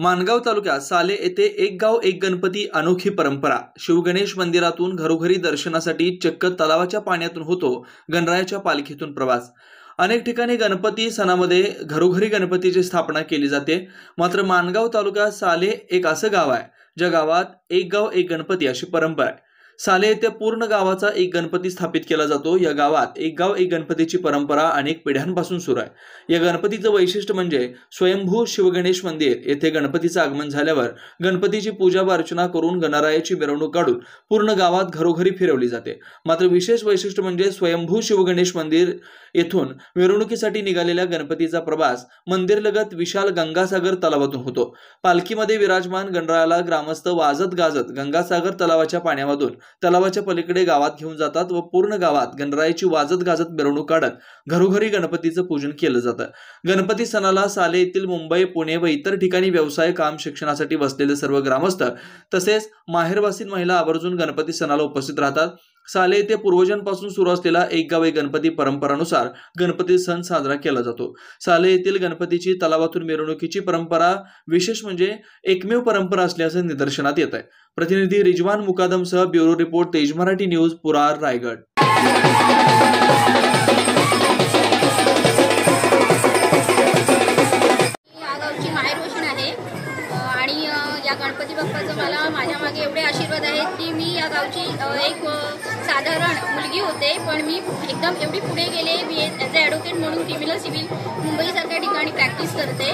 माणगाव तालुक्यात साले येथे एक गाव एक गणपती अनोखी परंपरा। शिवगणेश मंदिरातून घरोघरी दर्शनासाठी चक्क तलावाच्या पाण्यातून होतो गणरायाच्या पालखीतून प्रवास। अनेक ठिकाणी गणपती सणामध्ये घरोघरी गणपतीची स्थापना केली जाते। मात्र माणगाव तालुक्यात साले एक असं गाव आहे ज्या गावात एक गाव एक गणपती अशी परंपरा आहे। साले येथे पूर्ण गावाचा एक गणपती स्थापित केला जातो। या गावात एक गाव एक गणपतीची परंपरा अनेक पिढ्यांपासून सुरू आहे। या गणपतीचं वैशिष्ट्य म्हणजे स्वयंभू शिवगणेश मंदिर येथे गणपतीचं आगमन झाल्यावर गणपतीची पूजा अर्चना करून गणरायाची मिरवणूक काढून पूर्ण गावात घरोघरी फिरवली जाते। मात्र विशेष वैशिष्ट्य म्हणजे स्वयंभू शिवगणेश मंदिर येथून मिरवणुकीसाठी निघालेल्या गणपतीचा प्रवास मंदिरलगत विशाल गंगासागर तलावातून होतो। पालखीमध्ये विराजमान गणरायाला ग्रामस्थ वाजत गाजत गंगासागर तलावाच्या पाण्यामधून तलावाच्या पलीकडे गावात घेऊन जातात व पूर्ण गावात गणरायाची वाजत गाजत मिरवणूक काढत घरोघरी गणपतीचं पूजन केलं जातं। गणपती सणाला साले येथील मुंबई, पुणे व इतर ठिकाणी व्यवसाय, काम, शिक्षणासाठी बसलेले सर्व ग्रामस्थ तसेच माहेरवासीन महिला आवर्जून गणपती सणाला उपस्थित राहतात। साले येथे पूर्वजांपासून सुरू असलेला एक गाव एक गणपती परंपरानुसार गणपती सण साजरा केला जातो। साले येथील गणपतीची तलावातून मिरवणुकीची परंपरा विशेष म्हणजे एकमेव परंपरा असल्याचं निदर्शनात येत आहे। प्रतिनिधी रिजवान मुकादमसह ब्युरो रिपोर्ट, तेज मराठी न्यूज, पुरार, रायगड। या गणपती बाप्पाचं मला माझ्या मागे एवढे आशीर्वाद आहेत की मी या गावची एक साधारण मुलगी होते, पण मी एकदम एवढी पुढे गेले। मी ॲज अ ॲडव्होकेट म्हणून क्रिमिनल सिव्हिल मुंबईसारख्या ठिकाणी प्रॅक्टिस करते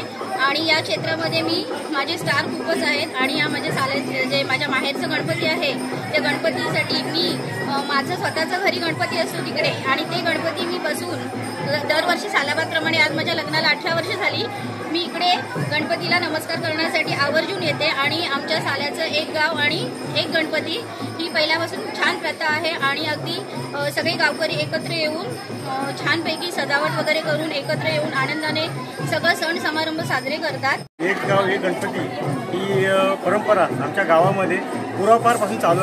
आणि या क्षेत्रामध्ये मी माझे स्टार खूपच आहेत। आणि या माझ्या जे माझ्या माहेरचं गणपती आहे त्या गणपतीसाठी मी माझं स्वतःचं घरी गणपती असतो तिकडे, आणि ते गणपती मी बसून दरवर्षी सालाबादप्रमाणे आज माझ्या लग्नाला 18 वर्ष झाली, मी इकडे गणपतीला नमस्कार करण्यासाठी आवर्जून येते। आणि आमच्या साल्याचं एक गाव आणि एक गणपती ही पहिल्यापासून छान प्रथा आहे आणि अगदी सगळे गावकरी एकत्र येऊन छानपैकी सजावट वगैरे करून एकत्र येऊन आनंदाने सगळं सण समारंभ साजरे करतात। एक गाव एक गणपती ही परंपरा आमच्या गावामध्ये पूर्वापारपासून चालू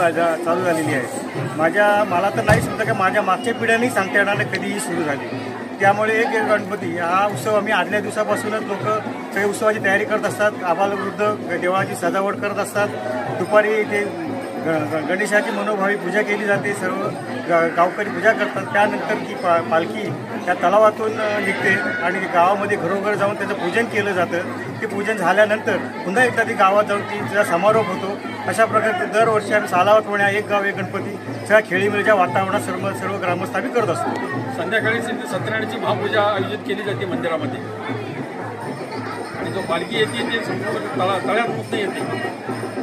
झालेली आहे। मला तर नाही समजा की माझ्या मागच्या पिढ्यांनी सांगता येणार नाही कधी ही सुरू झाली। त्यामुळे एक गणपती हा उत्सव आम्ही आदल्या दिवसापासूनच लोक सगळे उत्सवाची तयारी करत असतात। आबालवृद्ध देवाची सजावट करत असतात। दुपारी ते गणेशाची मनोभावी पूजा केली जाते, सर्व गावकरी पूजा करतात। त्यानंतर ती पालखी त्या तलावातून निघते आणि गावामध्ये घरोघर जाऊन त्याचं पूजन केलं जातं। ते पूजन झाल्यानंतर पुन्हा एकदा ती गावात जाऊन तिचा समारोप होतो। अशा प्रकारे दरवर्षी आम्ही सालावतपणे एक गाव एक गणपती सगळ्या खेळीमेळीच्या वातावरणात सर्व ग्रामस्थ आम्ही करत असतो। संध्याकाळी सत्यनारायणाची महापूजा आयोजित केली जाते मंदिरामध्ये, आणि जो पालखी येते ते संपूर्ण तळ्यात येते।